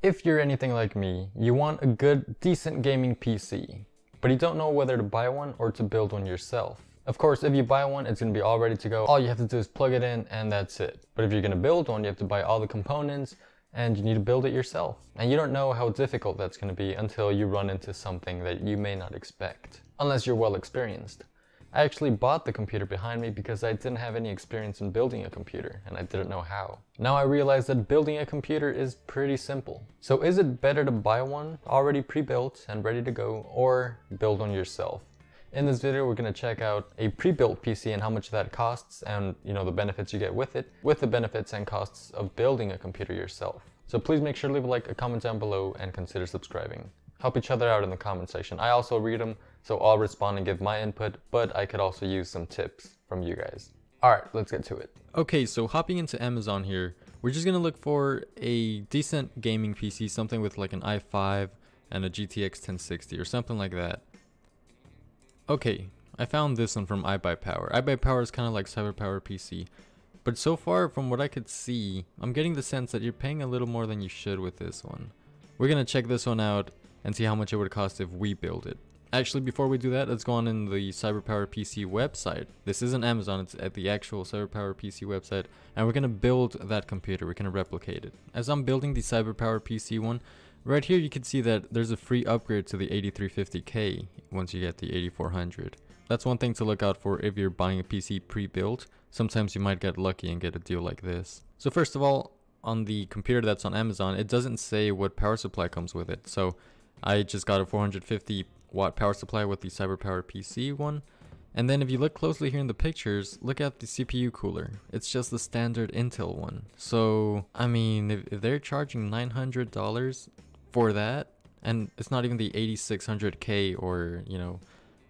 If you're anything like me, you want a good, decent gaming PC, but you don't know whether to buy one or to build one yourself. Of course, if you buy one, it's going to be all ready to go. All you have to do is plug it in and that's it. But if you're going to build one, you have to buy all the components and you need to build it yourself. And you don't know how difficult that's going to be until you run into something that you may not expect, unless you're well experienced. I actually bought the computer behind me because I didn't have any experience in building a computer and I didn't know how. Now I realize that building a computer is pretty simple. So is it better to buy one already pre-built and ready to go, or build one yourself? In this video we're going to check out a pre-built PC and how much that costs and the benefits you get with it, with the benefits and costs of building a computer yourself. So please make sure to leave a like, a comment down below, and consider subscribing. Help each other out in the comment section. I also read them, so I'll respond and give my input, but I could also use some tips from you guys. Alright, let's get to it. Okay, so hopping into Amazon here, we're just gonna look for a decent gaming PC, something with like an i5 and a GTX 1060 or something like that. Okay, I found this one from iBuyPower. iBuyPower is kind of like CyberPowePC, but so far from what I could see, I'm getting the sense that you're paying a little more than you should with this one. We're gonna check this one out and see how much it would cost if we build it. Actually, before we do that, let's go on in the CyberPowePC website. This isn't Amazon, it's at the actual CyberPowePC website, and we're gonna build that computer, we're gonna replicate it. As I'm building the CyberPowePC one, right here you can see that there's a free upgrade to the 8350K once you get the 8400. That's one thing to look out for if you're buying a PC pre-built. Sometimes you might get lucky and get a deal like this. So first of all, on the computer that's on Amazon, it doesn't say what power supply comes with it. So I just got a 450 watt power supply with the CyberPowePC one. And then if you look closely here in the pictures, look at the CPU cooler. It's just the standard Intel one. So, I mean, if they're charging $900 for that, and it's not even the 8600K or,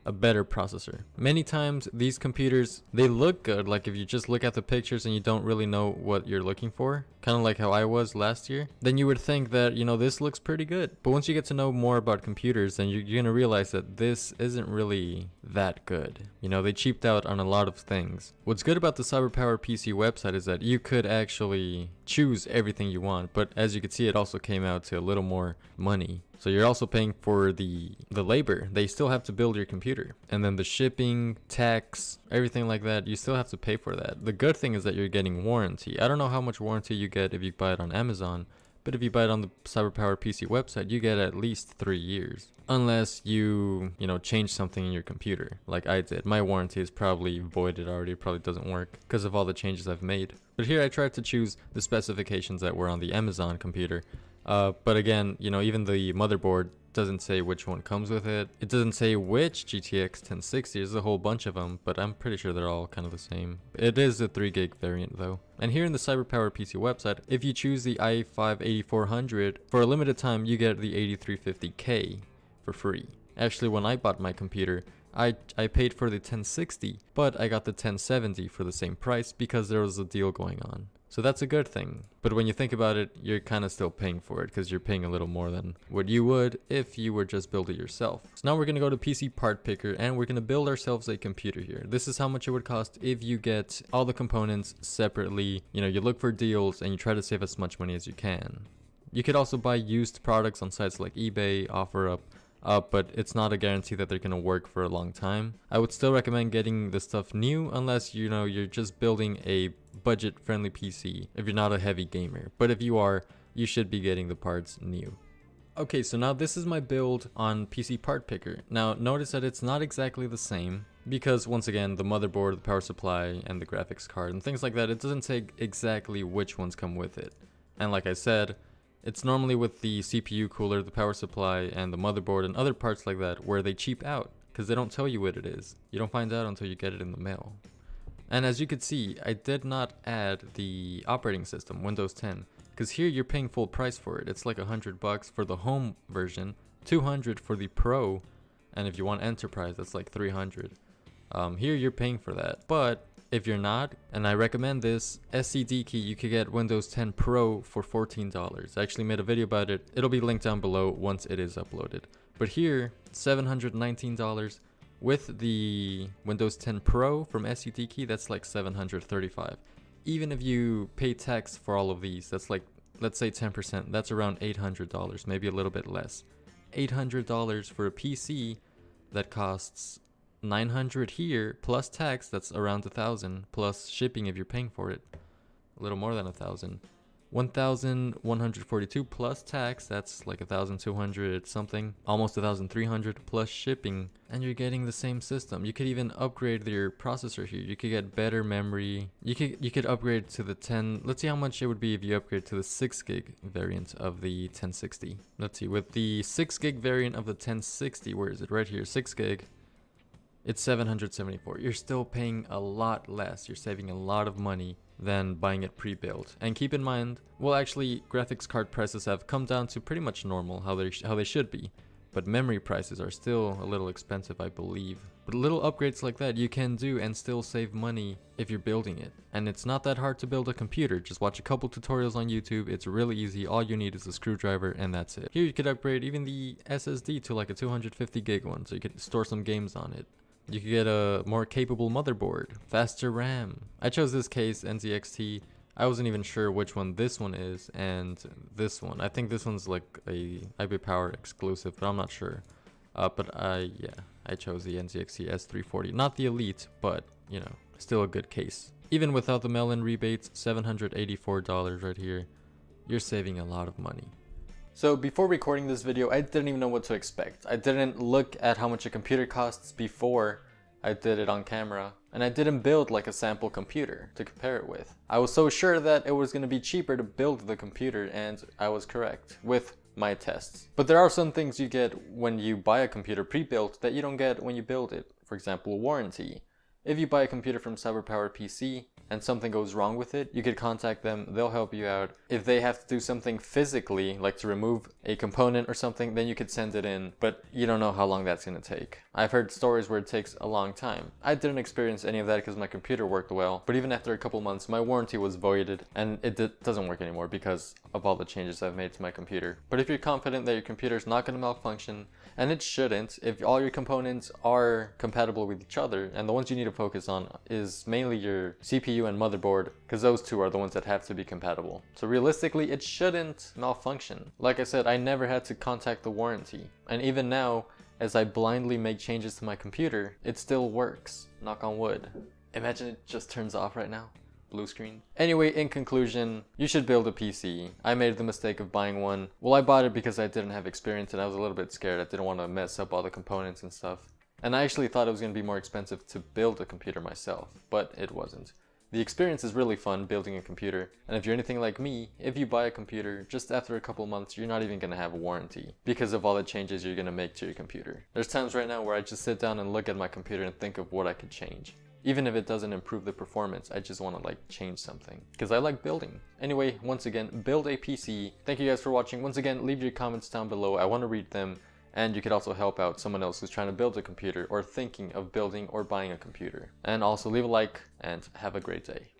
a better processor. Many times these computers, they look good, like if you just look at the pictures and you don't really know what you're looking for, kind of like how I was last year, then you would think that, this looks pretty good. But once you get to know more about computers, then you're gonna realize that this isn't really that good. They cheaped out on a lot of things. What's good about the CyberPowePC website is that you could actually choose everything you want, but as you can see, it also came out to a little more money. So you're also paying for the labor. They still have to build your computer. And then the shipping, tax, everything like that, you still have to pay for that. The good thing is that you're getting warranty. I don't know how much warranty you get if you buy it on Amazon, but if you buy it on the CyberPowePC website, you get at least 3 years. Unless you change something in your computer, like I did. My warranty is probably voided already. It probably doesn't work because of all the changes I've made. But here I tried to choose the specifications that were on the Amazon computer. But again, even the motherboard doesn't say which one comes with it. It doesn't say which GTX 1060. There's a whole bunch of them, but I'm pretty sure they're all kind of the same. It is a 3 gig variant though. And here in the CyberPowePC website, if you choose the i5 8400, for a limited time you get the 8350K for free. Actually, when I bought my computer, I paid for the 1060, but I got the 1070 for the same price because there was a deal going on. So that's a good thing. But when you think about it, you're kind of still paying for it because you're paying a little more than what you would if you were just build it yourself. So now we're going to go to PC Part Picker and we're going to build ourselves a computer here. This is how much it would cost if you get all the components separately. You look for deals and you try to save as much money as you can. You could also buy used products on sites like eBay, OfferUp, but it's not a guarantee that they're going to work for a long time. I would still recommend getting the stuff new unless you're just building a budget friendly PC if you're not a heavy gamer. But if you are, you should be getting the parts new. Okay, so now this is my build on PC Part Picker. Now notice that it's not exactly the same because once again the motherboard, the power supply, and the graphics card and things like that, it doesn't say exactly which ones come with it. And like I said, it's normally with the CPU cooler, the power supply, and the motherboard and other parts like that where they cheap out because they don't tell you what it is. You don't find out until you get it in the mail. And as you can see, I did not add the operating system, Windows 10, because here you're paying full price for it. It's like $100 for the home version, $200 for the Pro, and if you want Enterprise, that's like $300. Here you're paying for that. But if you're not, and I recommend this, SCD key, you could get Windows 10 Pro for $14. I actually made a video about it. It'll be linked down below once it is uploaded. But here, $719. With the Windows 10 Pro from SCD key, that's like $735. Even if you pay tax for all of these, that's like let's say 10%, that's around $800, maybe a little bit less. $800 for a PC that costs $900 here plus tax, that's around $1,000, plus shipping if you're paying for it, a little more than $1,000. $1,142 plus tax, that's like $1,200 something, almost $1,300 plus shipping, and you're getting the same system. You could even upgrade your processor here. You could get better memory. You could upgrade to the 10. Let's see how much it would be if you upgrade to the 6 gig variant of the 1060. Let's see, with the 6 gig variant of the 1060, where is it? Right here, 6 gig. It's $774. You're still paying a lot less. You're saving a lot of money than buying it pre-built. And keep in mind, well, actually, graphics card prices have come down to pretty much normal, how they should be. But memory prices are still a little expensive, I believe. But little upgrades like that you can do and still save money if you're building it. And it's not that hard to build a computer. Just watch a couple tutorials on YouTube. It's really easy. All you need is a screwdriver and that's it. Here you could upgrade even the SSD to like a 250 gig one, so you could store some games on it. You could get a more capable motherboard, faster RAM. I chose this case, NZXT. I wasn't even sure which one this one is and this one. I think this one's like a CyberPower exclusive, but I'm not sure. Yeah, I chose the NZXT S340. Not the Elite, but, you know, still a good case. Even without the mail-in rebates, $784 right here. You're saving a lot of money. So before recording this video, I didn't even know what to expect. I didn't look at how much a computer costs before I did it on camera, and I didn't build like a sample computer to compare it with. I was so sure that it was going to be cheaper to build the computer, and I was correct with my tests. But there are some things you get when you buy a computer pre-built that you don't get when you build it. For example, warranty. If you buy a computer from CyberPowePC and something goes wrong with it, you could contact them, they'll help you out. If they have to do something physically, like to remove a component or something, then you could send it in, but you don't know how long that's gonna take. I've heard stories where it takes a long time. I didn't experience any of that because my computer worked well, but even after a couple months, my warranty was voided, and it doesn't work anymore because of all the changes I've made to my computer. But if you're confident that your computer's not gonna malfunction, and it shouldn't, if all your components are compatible with each other, and the ones you need to focus on is mainly your CPU and motherboard, because those two are the ones that have to be compatible. So realistically, it shouldn't malfunction. Like I said, I never had to contact the warranty. And even now, as I blindly make changes to my computer, it still works. Knock on wood. Imagine it just turns off right now. Blue screen. Anyway, in conclusion, you should build a PC. I made the mistake of buying one. Well, I bought it because I didn't have experience and I was a little bit scared. I didn't want to mess up all the components and stuff. And I actually thought it was going to be more expensive to build a computer myself, but it wasn't. The experience is really fun building a computer, and if you're anything like me, if you buy a computer, just after a couple months, you're not even going to have a warranty because of all the changes you're going to make to your computer. There's times right now where I just sit down and look at my computer and think of what I could change. Even if it doesn't improve the performance, I just want to like change something because I like building. Anyway, once again, build a PC. Thank you guys for watching. Once again, leave your comments down below. I want to read them. And you could also help out someone else who's trying to build a computer or thinking of building or buying a computer. And also leave a like and have a great day.